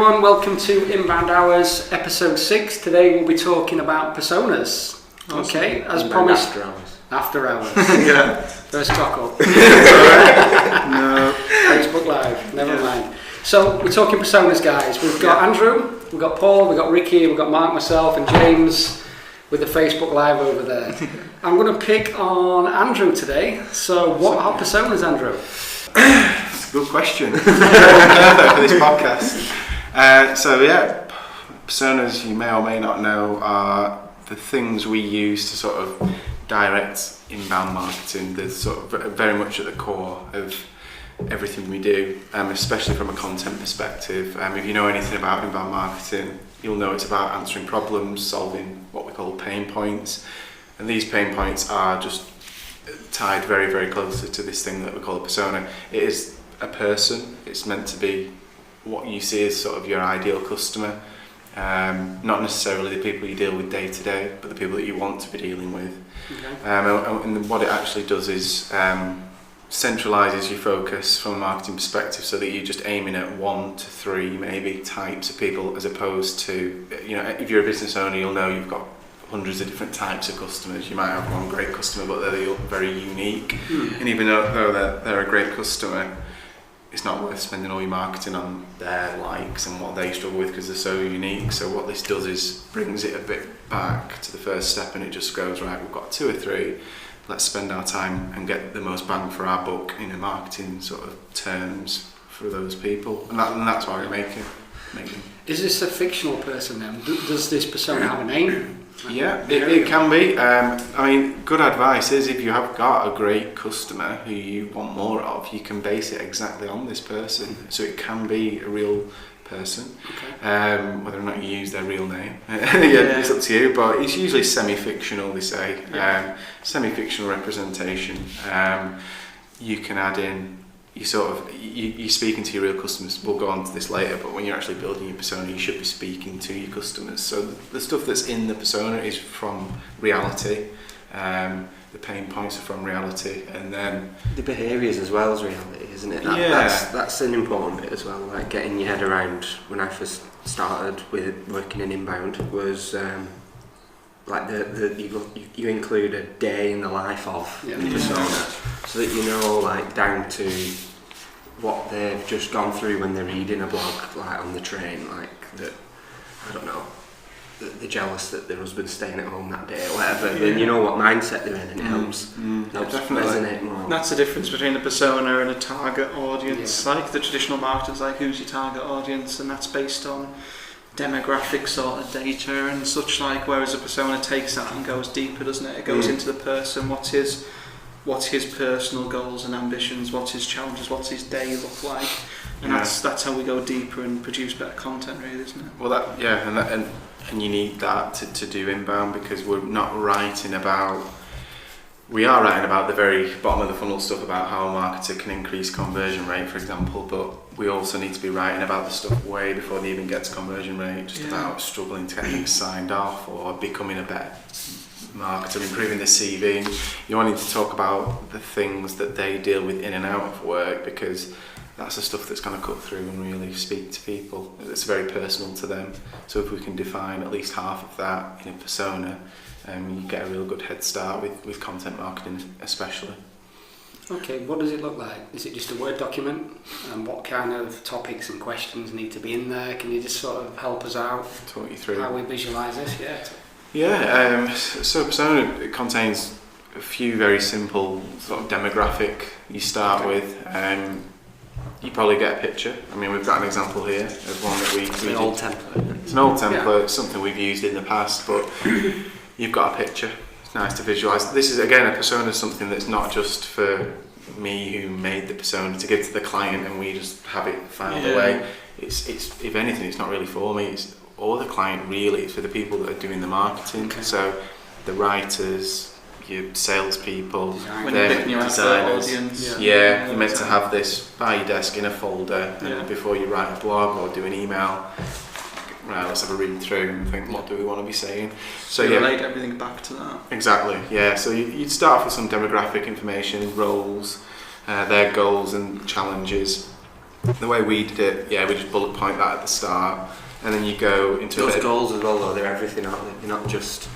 everyone, welcome to Inbound Hours, episode 6. Today we'll be talking about personas. Okay, as promised. After hours. Yeah. First talk up. No. Facebook Live, never mind. So we're talking personas, guys. We've got Andrew, we've got Paul, we've got Ricky, we've got Mark, myself and James with the Facebook Live over there. I'm going to pick on Andrew today. So what are personas, Andrew? That's a good question. Perfect for this podcast. Personas, you may or may not know, are the things we use to sort of direct inbound marketing. They're sort of very much at the core of everything we do, especially from a content perspective. If you know anything about inbound marketing, you'll know it's about answering problems, solving what we call pain points. And these pain points are just tied very, very closely to this thing that we call a persona. It is a person. It's meant to be what you see as sort of your ideal customer. Not necessarily the people you deal with day to day, but the people that you want to be dealing with. Okay. And what it actually does is centralises your focus from a marketing perspective, so that you're just aiming at 1 to 3 maybe types of people, as opposed to, you know, if you're a business owner, you'll know you've got hundreds of different types of customers. You might have one great customer, but they're very unique. And even though they're a great customer, it's not worth spending all your marketing on their likes and what they struggle with, because they're so unique. So what this does is brings it a bit back to the first step, and it just goes, right, we've got 2 or 3, let's spend our time and get the most bang for our buck in a marketing sort of terms for those people. And that's why we make it. Is this a fictional person then? Does this persona have a name? Yeah, it can be. I mean, good advice is, if you have got a great customer who you want more of, you can base it exactly on this person. So it can be a real person. Okay. Whether or not you use their real name, it's up to you. But it's usually semi-fictional, they say. Semi-fictional representation. You can add in. You're speaking to your real customers. We'll go on to this later, but when you're actually building your persona, you should be speaking to your customers. So the stuff that's in the persona is from reality. The pain points are from reality, and then the behaviours as well as reality, isn't it? That's an important bit as well. Like getting your head around. When I first started with working in inbound, was like you include a day in the life of the persona, so that you know, like, down to what they've just gone through when they're reading a blog, like on the train, like that. I don't know. They're jealous that their husband's staying at home that day or whatever. Then you know what mindset they're in, and it helps resonate more. That's the difference between a persona and a target audience. Like the traditional marketers, like, who's your target audience, and that's based on demographic sort of data and such like, whereas a persona takes that and goes deeper, doesn't it? It goes into the person. What's his personal goals and ambitions, what's his challenges, what's his day look like, and that's how we go deeper and produce better content, really, isn't it? Well, and you need that to do inbound, because we are writing about the very bottom of the funnel stuff about how a marketer can increase conversion rate, for example, but we also need to be writing about the stuff way before they even get to conversion rate, just about struggling to get things signed off or becoming a better marketer, improving the CV. You wanting to talk about the things that they deal with in and out of work, because that's the stuff that's going to cut through and really speak to people. It's very personal to them. So if we can define at least half of that in a persona, you get a real good head start with content marketing especially. Okay, what does it look like? Is it just a Word document? And what kind of topics and questions need to be in there? Can you just sort of help us out? Talk you through how we visualise this? So persona contains a few very simple sort of demographic you start with. You probably get a picture. I mean, we've got an example here of one that we It's an old template. It's an old template, it's something we've used in the past, but you've got a picture. It's nice to visualise. This is, again, a persona, something that's not just for me who made the persona to give to the client and we just have it filed away. It's if anything, it's not really for me. It's or the client, really. It's for the people that are doing the marketing. Okay. So the writers, your salespeople, when you're picking your audience. You're meant to have this by your desk in a folder, and before you write a blog or do an email, right, let's have a read through and think, what do we want to be saying? So relate everything back to that. Exactly, yeah. So you'd start off with some demographic information, roles, their goals and challenges, the way we did it, we just bullet point that at the start, and then you go into those goals as well, though. They're everything, aren't they? You're not just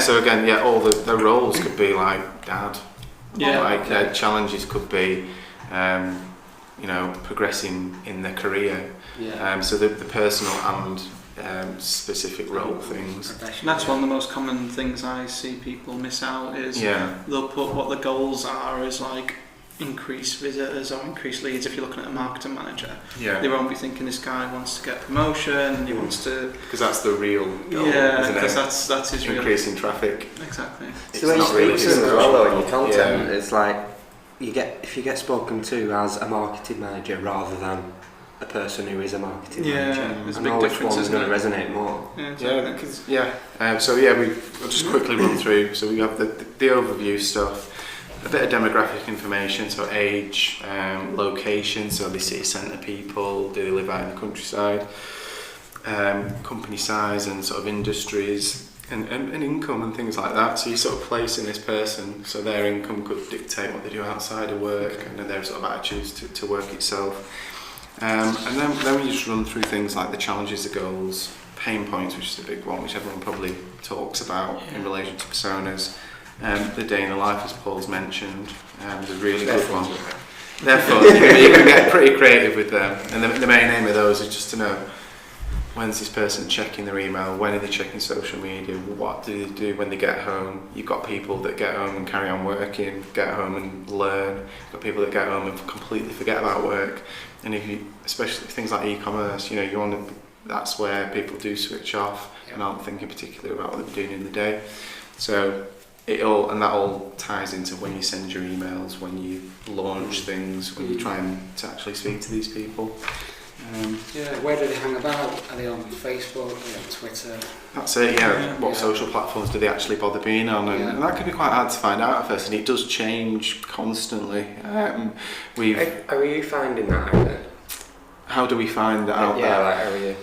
So again, all the roles could be like dad. Yeah. Challenges could be, progressing in their career. Yeah. So the personal and specific role things. That's one of the most common things I see people miss out is they'll put what the goals are as like increase visitors or increase leads. If you're looking at a marketing manager, they won't be thinking this guy wants to get promotion, he wants to, because that's the real goal, because that's his real increasing traffic. Exactly. It's the way you speak to them as well, though, in your content. It's like if you get spoken to as a marketing manager rather than a person who is a marketing manager, there's a I big know which difference, one's isn't going to it? resonate more. We'll just quickly run through. So we have the overview stuff, a bit of demographic information, so age, location, so the city centre people, do they live out in the countryside, company size and sort of industries, and income and things like that. So you're sort of placing this person, so their income could dictate what they do outside of work and their sort of attitudes to work itself. And then we just run through things like the challenges, the goals, pain points, which is a big one, which everyone probably talks about in relation to personas. The day in the life, as Paul's mentioned, is a really good one. They're fun. You can get pretty creative with them. And the main aim of those is just to know, when's this person checking their email, when are they checking social media, what do they do when they get home. You've got people that get home and carry on working, get home and learn. You've got people that get home and completely forget about work. And especially things like e-commerce, that's where people do switch off and aren't thinking particularly about what they're doing in the day. So that all ties into when you send your emails, when you launch things, when you're trying to actually speak to these people. Where do they hang about? Are they on Facebook? Are they on Twitter? That's it, What social platforms do they actually bother being on? And that can be quite hard to find out at first, and it does change constantly. Are you finding that out then? How do we find that out there? Like, how are you?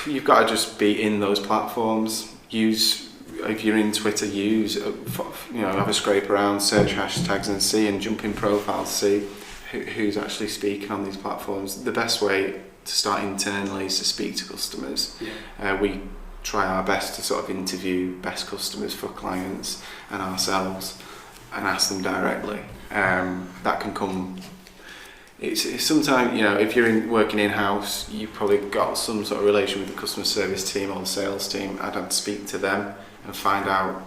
You've got to just be in those platforms. If you're in Twitter, have a scrape around, search hashtags and jump in profiles, see who's actually speaking on these platforms. The best way to start internally is to speak to customers. We try our best to sort of interview best customers for clients and ourselves and ask them directly. That can come. It's sometimes, if you're working in-house, you've probably got some sort of relation with the customer service team or the sales team. I'd have to speak to them and find out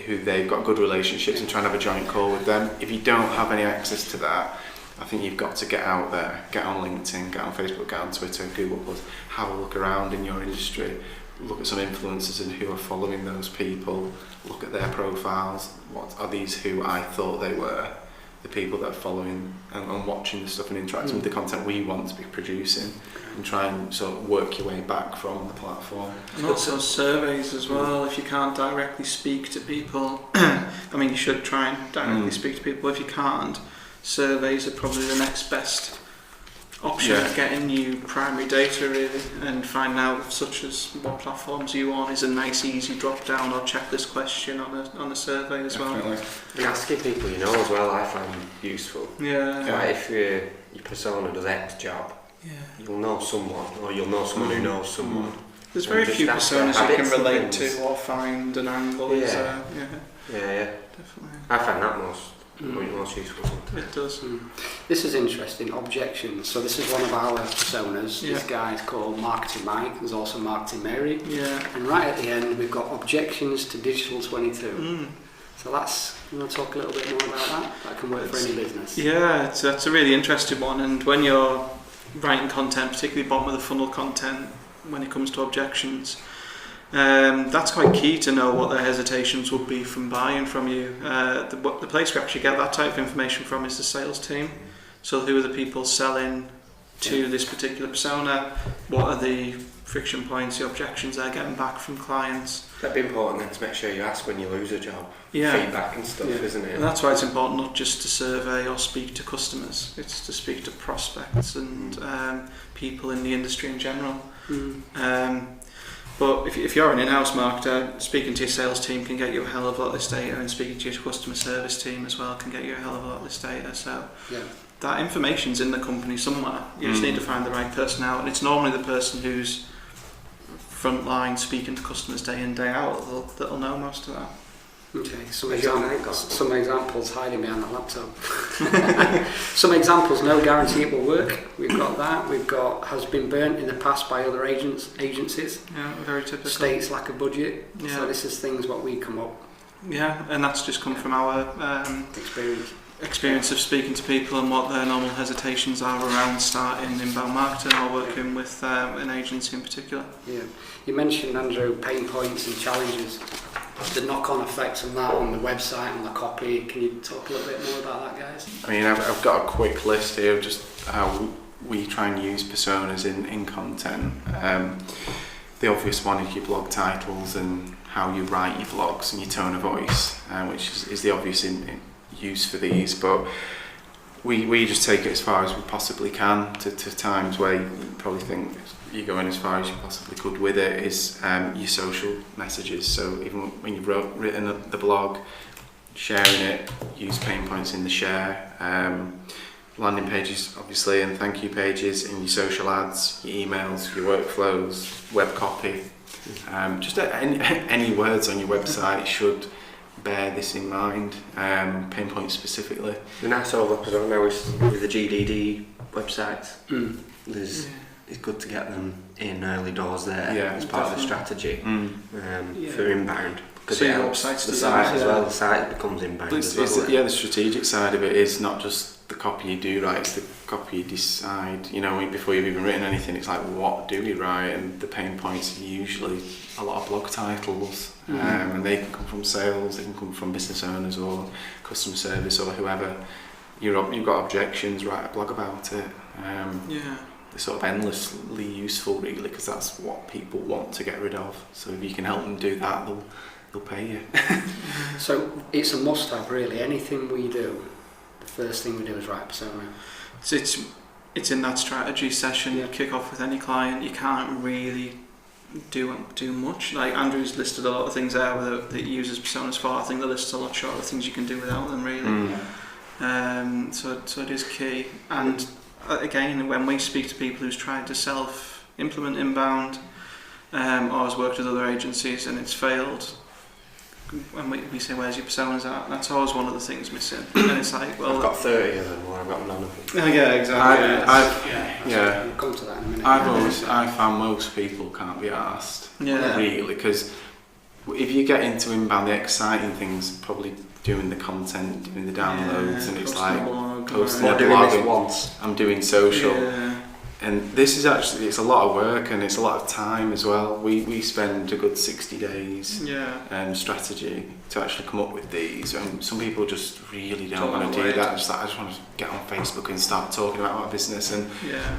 who they've got good relationships and try and have a joint call with them. If you don't have any access to that, I think you've got to get out there, get on LinkedIn, get on Facebook, get on Twitter, Google+, have a look around in your industry, look at some influencers and who are following those people, look at their profiles. What are these who I thought they were? The people that are following and watching the stuff and interacting with the content we want to be producing, and try and sort of work your way back from the platform. And also surveys as well. If you can't directly speak to people, you should try and directly speak to people. If you can't, surveys are probably the next best option of getting you primary data really, and finding out such as what platforms you on is a nice easy drop down or checklist question on a survey as well. And asking people as well, I find useful. Like if your persona does X job, you'll know someone, or you'll know someone who knows someone. There's very few personas you can relate to or find an angle. Definitely. I find that most useful. It does. This is interesting. Objections. So this is one of our personas. This guy's called Marketing Mike. There's also Marketing Mary. And right at the end we've got objections to Digital 22. So you want to talk a little bit more about that? That can work for any business. That's a really interesting one. And when you're writing content, particularly bottom of the funnel content, when it comes to objections, that's quite key to know what their hesitations would be from buying from you. The place we actually get that type of information from is the sales team. So who are the people selling to this particular persona? What are the friction points, the objections they're getting back from clients? That'd be important then to make sure you ask when you lose a job. Yeah. Feedback and stuff, isn't it? And that's why it's important not just to survey or speak to customers, it's to speak to prospects and people in the industry in general. But if you're an in-house marketer, speaking to your sales team can get you a hell of a lot of this data, and speaking to your customer service team as well can get you a hell of a lot of this data. So that information's in the company somewhere. You just need to find the right person out, and it's normally the person who's frontline speaking to customers day in, day out that'll know most of that. Okay, some examples hiding behind the laptop. Some examples, no guarantee it will work. We've got that. We've got has been burnt in the past by other agencies. Yeah, very typical. States lack a budget. Yeah. So this is things what we come up. Yeah, and that's just come from our experience of speaking to people and what their normal hesitations are around starting inbound marketing or working with an agency in particular. Yeah, you mentioned, Andrew, pain points and challenges. The knock-on effects on that on the website, on the copy. Can you talk a little bit more about that, guys? I mean, I've got a quick list here of just how we try and use personas in content. The obvious one is your blog titles and how you write your blogs and your tone of voice, which is the obvious in use for these, but we just take it as far as we possibly can to times where you probably think you're going as far as you possibly could with it is your social messages. So even when you've written the blog, sharing it, use pain points in the share, landing pages obviously, and thank you pages, in your social ads, your emails, your workflows, web copy, just any words on your website should bear this in mind, pain points specifically. The nice overlap as well now is with the GDD websites. It's good to get them in early doors there as part of the strategy for inbound. Because so it helps the site as well. The site becomes inbound as well. The strategic side of it is not just the copy you do write, it's the copy you decide. You know, before you've even written anything, it's like, what do we write? And the pain points are usually a lot of blog titles, and they can come from sales, they can come from business owners or customer service or whoever. You've got objections, write a blog about it. They're sort of endlessly useful, really, because that's what people want to get rid of. So if you can help them do that, they'll pay you. So it's a must-have, really. Anything we do, the first thing we do is write a persona. It's in that strategy session. You kick off with any client. You can't really do much. Like Andrew's listed a lot of things there that he uses personas for. I think the list's a lot shorter of things you can do without them, really. So it is key. And again, when we speak to people who's tried to self-implement inbound or has worked with other agencies and it's failed, when we say, where's your personas at? That's always one of the things missing. And it's like, well, I've got 30 of them, or I've got none of them. Yeah, exactly. We'll come to that in a minute. I found most people can't be asked, really, because if you get into inbound, the exciting things probably doing the content, doing the downloads, and it's like posting a blog. Once. I'm doing social, and this is actually, it's a lot of work and it's a lot of time as well. We spend a good 60 days strategy to actually come up with these, and some people just really don't want to do that. Just like, I just want to get on Facebook and start talking about my business, and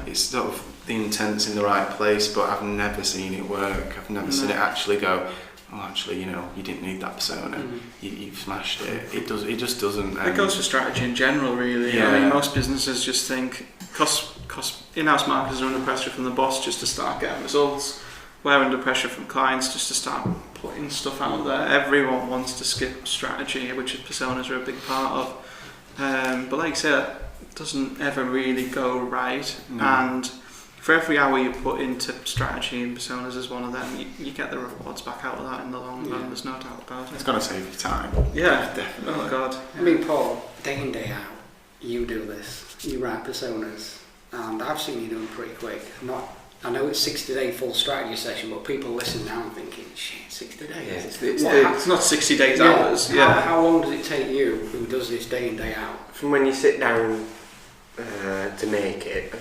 it's sort of the intent's in the right place, but I've never seen it work. I've never seen it actually go, oh, actually, you know, you didn't need that persona. You've smashed it. It just doesn't. It goes for strategy in general, really. I mean, most businesses just think, cost in-house marketers are under pressure from the boss just to start getting results. We're under pressure from clients just to start putting stuff out there. Everyone wants to skip strategy, which personas are a big part of. But like you said, it doesn't ever really go right. And for every hour you put into strategy and personas as one of them, you get the rewards back out of that in the long run. There's no doubt about it. It's going to save you time. Yeah, definitely. Oh God. I mean, Paul, day in, day out, you do this. You write personas, and I've seen you do them pretty quick. I know it's 60-day full strategy session, but people listen now and thinking, shit, 60 days. It's not 60 days hours. How long does it take you, who does this day in, day out? From when you sit down to make it,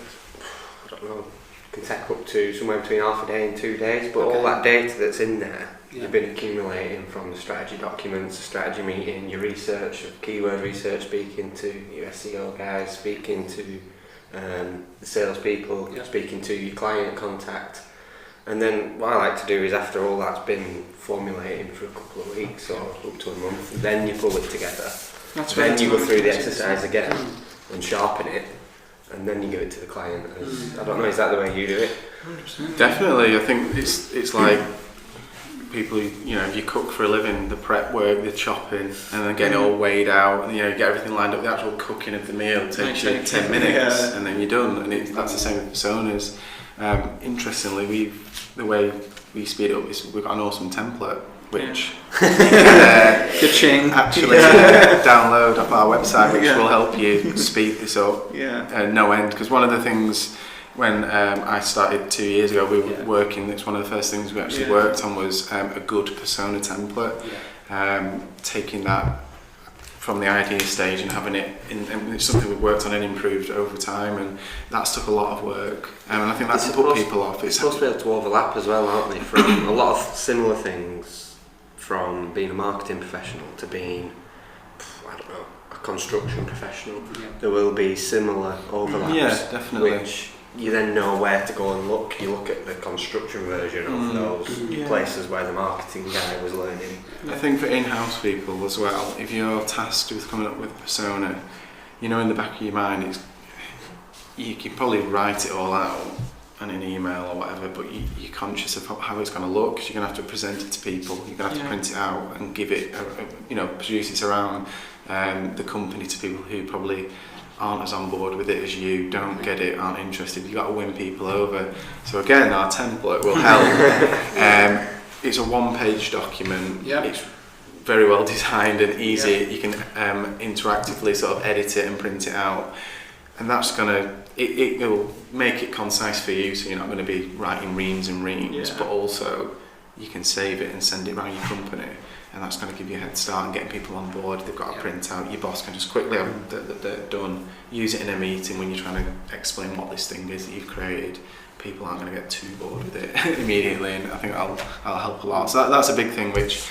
I don't know, it can take up to somewhere between half a day and 2 days, but all that data that's in there, you've been accumulating from the strategy documents, the strategy meeting, your research, keyword research, speaking to your SEO guys, speaking to the salespeople, speaking to your client contact. And then what I like to do is, after all that's been formulating for a couple of weeks or up to a month, then you pull it together. Then you go through the exercise again and sharpen it, and then you give it to the client. I don't know, is that the way you do it? 100%. Definitely. I think it's like people who, if you cook for a living, the prep work, the chopping, and then getting it all weighed out, and get everything lined up. The actual cooking of the meal takes you 10 minutes, and then you're done. And that's the same with personas. Interestingly, the way we speed it up is we've got an awesome template, which actually download off our website, which will help you speed this up no end. Because one of the things when I started 2 years ago, we were working, it's one of the first things we actually worked on was a good persona template, taking that from the idea stage and having it and it's something we've worked on and improved over time, and that's took a lot of work, and I think that's put people off. It's supposed to be able to overlap as well, aren't they, from a lot of similar things, from being a marketing professional to being, I don't know, a construction professional. There will be similar overlaps, definitely, which you then know where to go and look. You look at the construction version of those places where the marketing guy was learning. I think for in-house people as well, if you're tasked with coming up with a persona, in the back of your mind, you can probably write it all out in an email or whatever, but you're conscious of how it's going to look, because you're going to have to present it to people, you're going to have to print it out and give it, produce it around the company to people who probably aren't as on board with it as you, don't get it, aren't interested. You've got to win people over. So again, our template will help. It's a one-page document. It's very well designed and easy. You can interactively sort of edit it and print it out, and that's gonna it will make it concise for you. So you're not going to be writing reams and reams, but also you can save it and send it around your company. And that's going to give you a head start and getting people on board. They've got a print out. Your boss can just quickly have that done. Use it in a meeting when you're trying to explain what this thing is that you've created. People aren't going to get too bored with it immediately, and I think that'll help a lot. So that's a big thing, which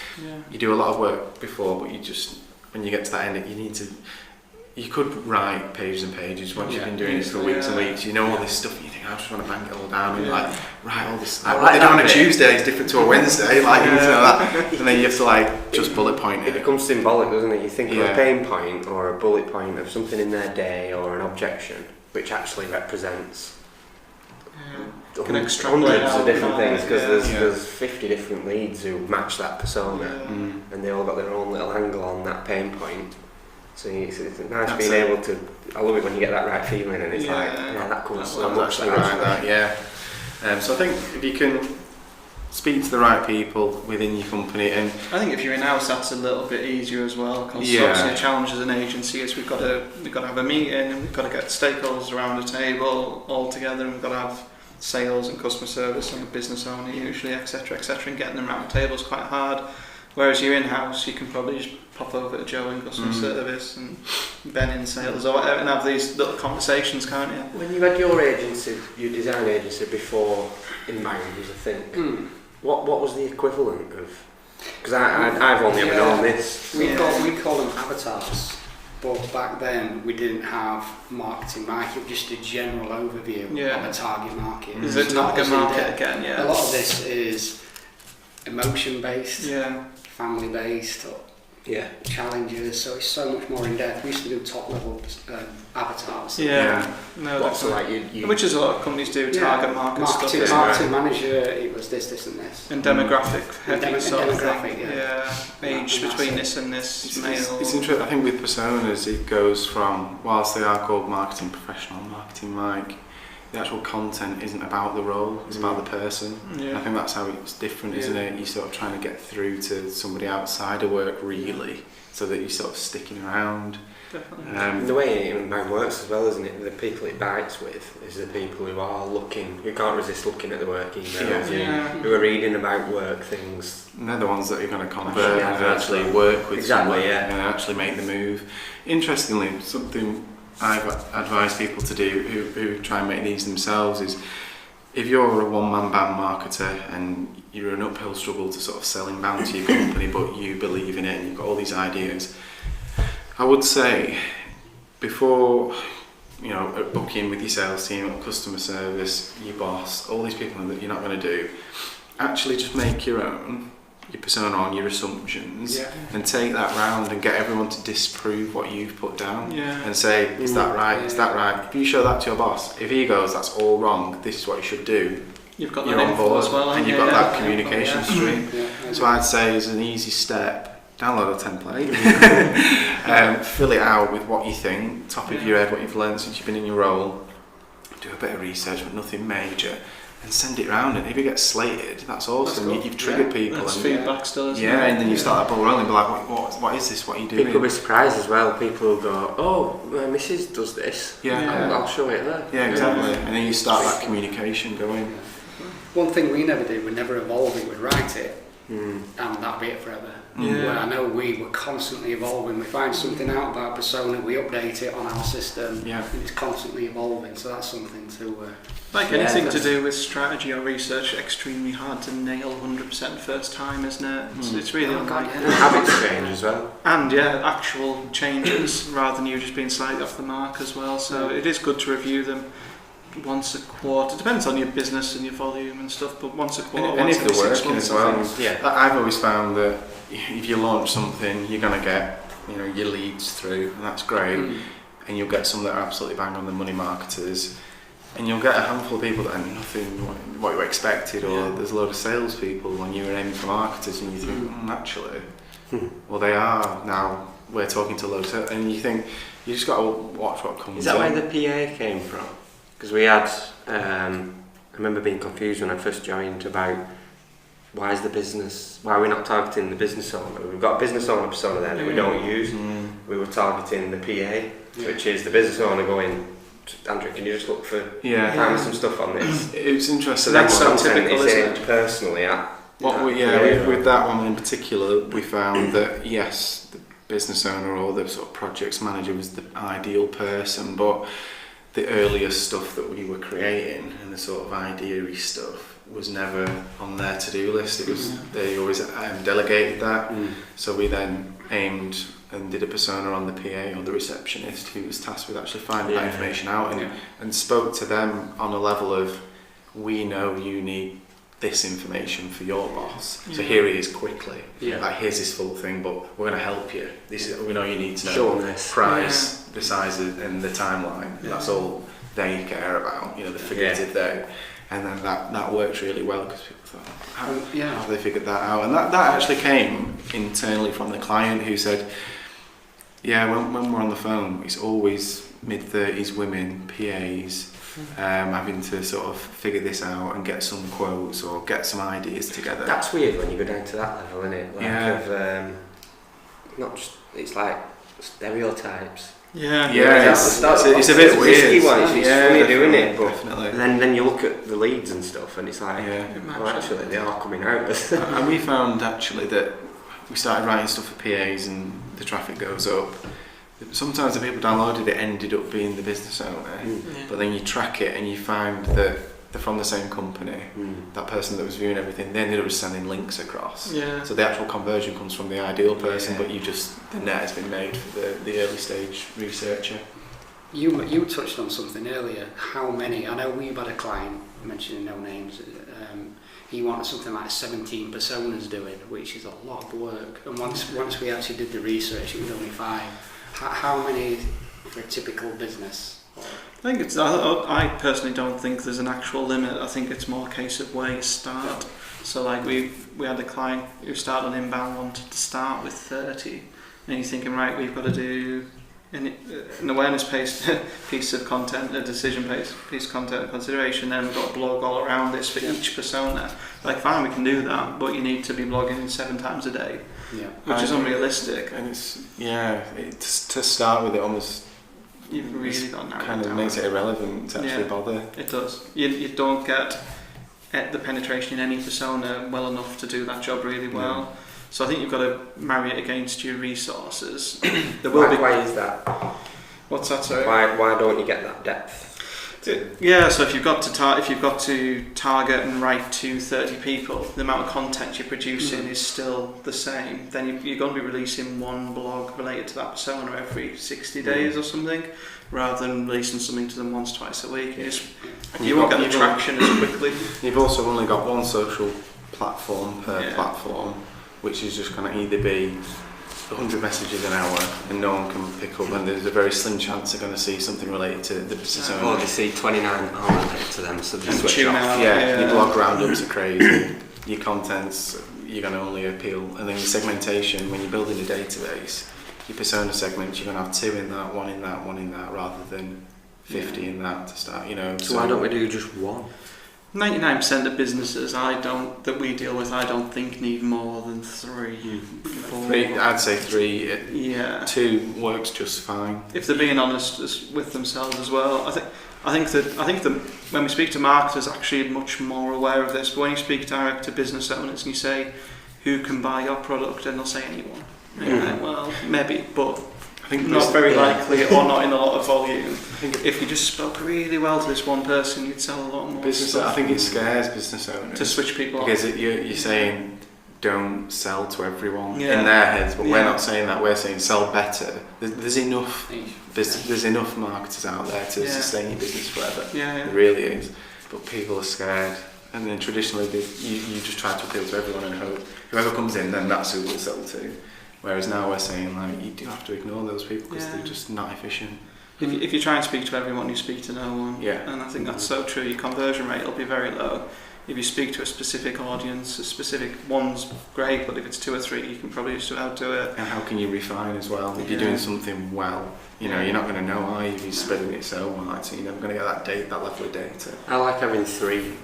you do a lot of work before, but you just, when you get to that end, you could write pages and pages once you've been doing this for weeks and weeks. You know all this stuff, and you think, I just want to bang it all down and write all this. What they do on a Tuesday is different to a Wednesday, that. And then you have to just bullet point it. It becomes symbolic, doesn't it? You think of a pain point or a bullet point of something in their day or an objection, which actually represents hundreds of different things, because there's 50 different leads who match that persona, and they all got their own little angle on that pain point. So it's nice being able to. I love it when you get that right feeling, and it's that comes so much. So I think if you can speak to the right people within your company, and I think if you're in-house, that's a little bit easier as well. Because obviously, the challenge as an agency is we've got to have a meeting, and we've got to get stakeholders around a table all together, and we've got to have sales and customer service and a business owner usually, etc., and getting them around the table is quite hard. Whereas you're in-house, you can probably just pop over to Joe in customer service and Ben in sales or whatever, and have these little conversations, can't you? When you had your agency, your design agency, before Inbound was a thing, what was the equivalent of? Because I've only ever known this. We call them avatars, but back then we didn't have marketing market, just a general overview of a target market. Is it target market again? Yeah. A lot of this is emotion based, family based, or challenges. So it's so much more in depth. We used to do top level avatars. Which is a lot of companies do. Target market stuff. Marketing manager. It was this, and this. And demographic heavy sort of thing. Age between this and this. It's interesting. I think with personas, it goes from, whilst they are called marketing professional, marketing Mike, the actual content isn't about the role, it's about the person. I think that's how it's different, isn't it? You're sort of trying to get through to somebody outside of work, really, so that you're sort of sticking around. Definitely. The way Inbound works as well, isn't it? The people it bites with is the people who are looking, who can't resist looking at the work emails, who are reading about work things. And they're the ones that are going to convert and actually work with someone and actually make the move. Interestingly, something I've advised people to do who try and make these themselves is, if you're a one-man band marketer and you're an uphill struggle to sort of sell inbound to your company, but you believe in it and you've got all these ideas, I would say before booking with your sales team or customer service, your boss, all these people that you're not going to do, actually just make your own, your persona on your assumptions, and take that round and get everyone to disprove what you've put down and say, is that right, is that right? If you show that to your boss, if he goes, that's all wrong, this is what you should do, You've got you're that on info board as well, and haven't you've you? got that Yeah. communication stream. Yeah. So I'd say as an easy step, download a template, fill it out with what you think, top of your head, what you've learned since you've been in your role, do a bit of research but nothing major, and send it round. And if it gets slated, that's awesome. That's You've triggered people. That's And feedback still, isn't it? and then you start that ball rolling and be like, what is this, what are you doing? People will be surprised as well. People will go, "Oh, my missus does this. Yeah. I'll show it her." Yeah, exactly. And then you start that communication going. One thing we never did, we never evolved it, we'd write it, Mm. and that'd be it forever. Yeah. Where I know we were constantly evolving. We find something out about persona, we update it on our system, Yeah. and it's constantly evolving. So that's something to. Like Yeah, anything to that's- do with strategy or research, extremely hard to nail 100% first time, isn't it? It's really Oh, God, unlikely. And habits change as well. And actual changes rather than you just being slightly off the mark as well. So it is good to review them once a quarter. It depends on your business and your volume and stuff, but once a quarter, And once if every they're 6 working months, as I well. think. Yeah. I've always found that if you launch something, you're going to get your leads through, and that's great. And you'll get some that are absolutely bang on the money marketers, and you'll get a handful of people that are nothing what you expected, or there's a load of salespeople when you were aiming for marketers, and you think, actually, well, they are now. We're talking to loads of, and you think you just got to watch what comes. Is that in. where the PA came from? Because we had, I remember being confused when I first joined about why are we not targeting the business owner? We've got a business owner persona there that we don't use. We were targeting the PA, which is the business owner going, Andrew, can you just look for find me some stuff on this? It was interesting. So that's so Content typical, is isn't aimed it? personally at. With that one in particular, we found that yes, the business owner or the sort of projects manager was the ideal person, but the earlier stuff that we were creating and the sort of idea-y stuff was never on their to-do list. It was they always delegated that. So we then aimed and did a persona on the PA or the receptionist who was tasked with actually finding that information out and spoke to them on a level of, we know you need this information for your boss, so here it is quickly. Like, here's this full thing, but we're going to help you. This is, we know you need to know this price, the size and the timeline. That's all they care about, the figurative they. And then that worked really well because people thought, how have they figured that out? And that actually came internally from the client who said, when we're on the phone, it's always mid-30s women, PAs, having to sort of figure this out and get some quotes or get some ideas together. That's weird when you go down to that level, isn't it? Like not just, it's like stereotypes. It's a bit weird. It's funny doing it, but definitely. then you look at the leads and stuff, and it's like, well, actually, they are coming out. And we found actually that we started writing stuff for PAs and the traffic goes up. Sometimes the people downloaded it ended up being the business owner, but then you track it and you find that they're from the same company. That person that was viewing everything, they ended up just sending links across. So the actual conversion comes from the ideal person, but the net has been made for the early stage researcher. You touched on something earlier. How many? I know we've had a client, mentioning no names. He wanted something like 17 personas doing, which is a lot of work. And once we actually did the research, it was only 5. How many for a typical business? I think I personally don't think there's an actual limit. I think it's more a case of where you start. So like we had a client who started on inbound, wanted to start with 30, and you're thinking, right, we've got to do an awareness-based piece of content, a decision-based piece of content and consideration, then we've got a blog all around this for each persona. Like, fine, we can do that, but you need to be blogging 7 times a day, which is unrealistic. And it's to start with, it almost You've really got to narrow kind it of down. makes it irrelevant to actually bother. It does. You don't get the penetration in any persona well enough to do that job really well. So I think you've got to marry it against your resources. Why is that? What's that? Sorry. Why don't you get that depth? So if you've got to target and write to 30 people, the amount of content you're producing is still the same. Then you're going to be releasing one blog related to that persona every 60 days or something, rather than releasing something to them once, twice a week. You won't get the traction as quickly. You've also only got one social platform per platform, which is just going to either be 100 messages an hour and no one can pick up, and there's a very slim chance they're going to see something related to the persona. Or they see 29 aren't related to them, so they switch tune off. out. Your blog roundups are crazy. Your contents, you're going to only appeal. And then your segmentation, when you're building a database, your persona segments, you're going to have 2 in that, 1 in that, 1 in that, rather than 50 in that to start, So why don't we do just 1? 99% of businesses that we deal with, I don't think need more than 3. 3, I'd say 3. Yeah. 2 works just fine. If they're being honest with themselves as well, I think that when we speak to marketers, actually much more aware of this. But when you speak direct to business owners and you say, "Who can buy your product?" and they'll say anyone. Like, well, maybe, but I think not very likely, or not in a lot of volume. If you just spoke really well to this one person, you'd sell a lot more. I think it scares business owners to switch people because off. you're saying don't sell to everyone in their heads, but we're not saying that. We're saying sell better. There's enough. There's enough marketers out there to sustain your business forever. There really is. But people are scared, and then traditionally you just try to appeal to everyone and hope whoever comes in, then that's who we'll sell to. Whereas now we're saying like you do have to ignore those people because they're just not efficient. If you try and speak to everyone, you speak to no one. And I think that's so true. Your conversion rate will be very low. If you speak to a specific audience, a specific one's great, but if it's 2 or 3, you can probably just outdo it. And how can you refine as well? If you're doing something well, you're not going to know, are you? If you're spreading it so wide, so you're never going to get that level of data. I like having 3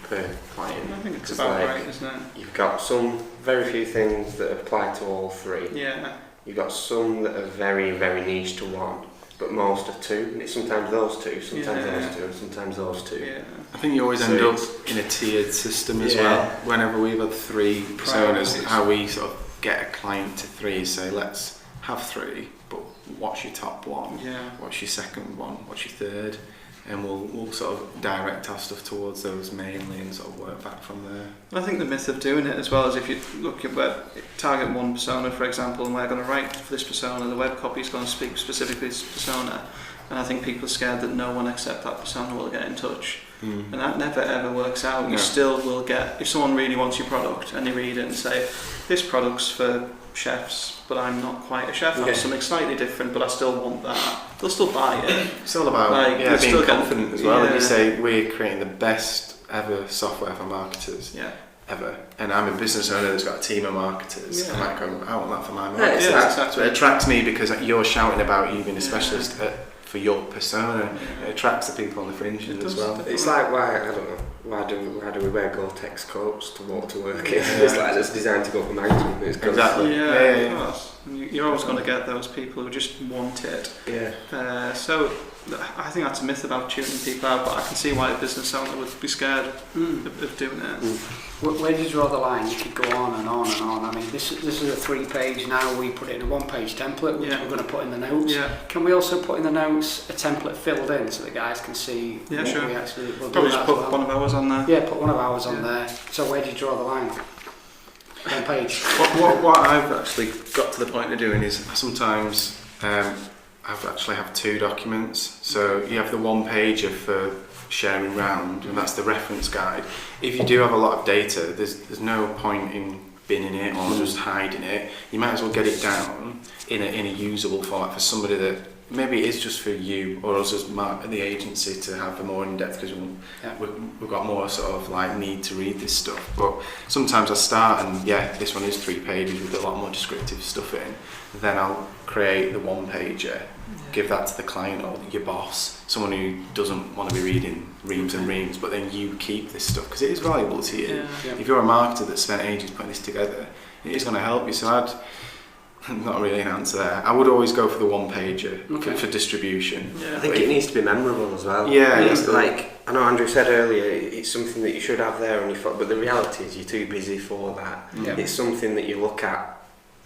per client. I think it's about right, isn't it? You've got some very few things that apply to all 3. Yeah. You've got some that are very, very niche to one, but most are 2. And it's sometimes those 2, sometimes those 2, and sometimes those 2. Yeah. I think you always end up in a tiered system as well. Whenever we've had 3 personas, how we sort of get a client to 3 is say, let's have 3, but what's your top 1? What's your second one? What's your third? And we'll sort of direct our stuff towards those mainly and sort of work back from there. I think the myth of doing it as well is if you look at target one persona, for example, and we're going to write for this persona, the web copy is going to speak specifically to this persona, and I think people are scared that no one except that persona will get in touch. And that never ever works out. You still will get, if someone really wants your product and they read it and say, this product's for chefs, but I'm not quite a chef, I have something slightly different, but I still want that, they'll still buy it. It's all about being confident as well. If you say we're creating the best ever software for marketers ever, and I'm a business owner that's got a team of marketers, I might go, I want that for my marketers. Exactly. So it attracts me because you're shouting about you being a specialist for your persona. It attracts the people on the fringes as well. It's like why do we wear Gore-Tex coats to walk to work? It's like it's designed to go up a mountain. Exactly. You're always going to get those people who just want it. So I think that's a myth about tuning people out, but I can see why a business owner would be scared of doing it. Where do you draw the line? You could go on and on and on. I mean, this is a 3-page now. We put it in a 1-page template, which we're going to put in the notes. Can we also put in the notes a template filled in so the guys can see what we actually will do? Probably just put one of ours on there. Yeah, put one of ours on there. So where do you draw the line? 1 page. What I've actually got to the point of doing is sometimes I actually have 2 documents. So you have the 1-pager for sharing round, and that's the reference guide. If you do have a lot of data, there's no point in binning it or just hiding it. You might as well get it down in a usable format for somebody that maybe it is just for you or us as the agency to have a more in-depth, because we've got more sort of like need to read this stuff. But sometimes I start and this one is 3 pages with a lot more descriptive stuff in. Then I'll create the 1-pager, give that to the client or your boss, someone who doesn't want to be reading reams and reams, but then you keep this stuff because it is valuable to you. If you're a marketer that spent ages putting this together, it is going to help you. So not really an answer there. I would always go for the 1-pager for distribution. I think it needs to be memorable as well. Like I know Andrew said earlier, it's something that you should have there on your phone, but the reality is you're too busy for that. It's something that you look at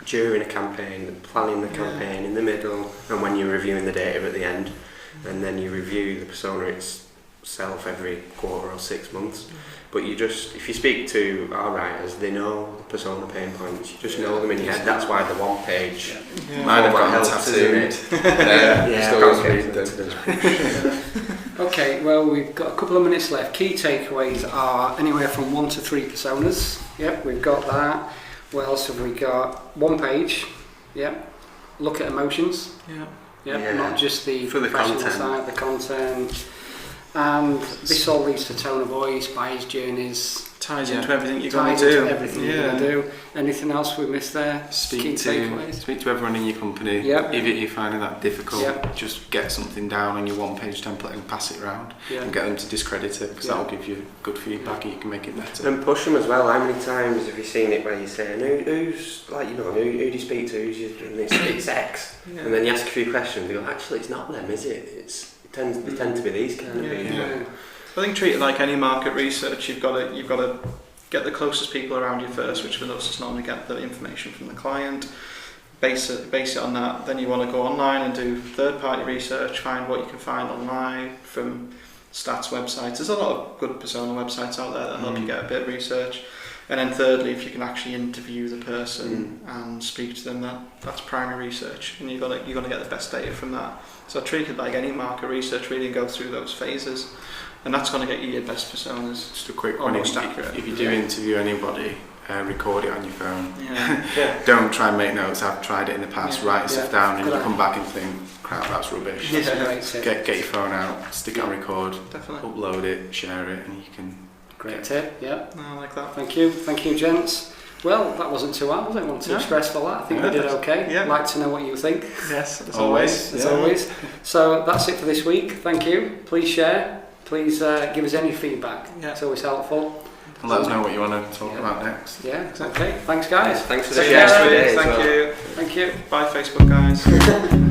during a campaign, planning the campaign in the middle, and when you're reviewing the data at the end, and then you review the persona itself every quarter or 6 months. But if you speak to our writers, they know the persona pain points. You just know them in your head. That's why the 1-page. Mine have got tattooed. Okay, well, we've got a couple of minutes left. Key takeaways are anywhere from 1 to 3 personas. Yep, we've got that. What else have we got? 1 page, Yeah. Look at emotions. Yeah. Not just the For the professional content. side, the content. And this all leads to tone of voice, buyer's journeys. Ties into everything you're going Ties to do. into everything you're going to do. Anything else we missed there? Key takeaways? Speak to everyone in your company. Yep. If you're finding that difficult, Yep. just get something down on your one-page template and pass it around and get them to discredit it, because that will give you good feedback and you can make it better. And push them as well. How many times have you seen it where you're saying, who's like, who do you speak to? Who's you doing this? It's X. Yeah. And then you ask a few questions. You go, actually, it's not them, is it? They tend to be these kind of people. Yeah. I think treat it like any market research. You've got to get the closest people around you first, which for us is normally get the information from the client, base it on that. Then you want to go online and do third-party research, find what you can find online from stats websites. There's a lot of good persona websites out there that help you get a bit of research. And then thirdly, if you can actually interview the person and speak to them, that's primary research, and you're gonna get the best data from that. So treat it like any market research, really, and go through those phases, and that's going to get you your best personas. Just a quick one, if you do interview anybody, record it on your phone. Don't try and make notes. I've tried it in the past. Write stuff down and you come back and think, crap, that's rubbish. Get your phone out, stick it on record, upload it, share it, and you can. Great tip, No, I like that. Thank you, gents. Well, that wasn't too hard, was it? Wasn't too stressful. I think we did okay. I'd like to know what you think. Yes, as always. As always. So that's it for this week. Thank you. Please share. Please give us any feedback. It's always helpful. And let us know what you want to talk about next. Yeah, okay. Thanks, guys. Thanks for the Thank share. you. Thank you. Bye, Facebook guys.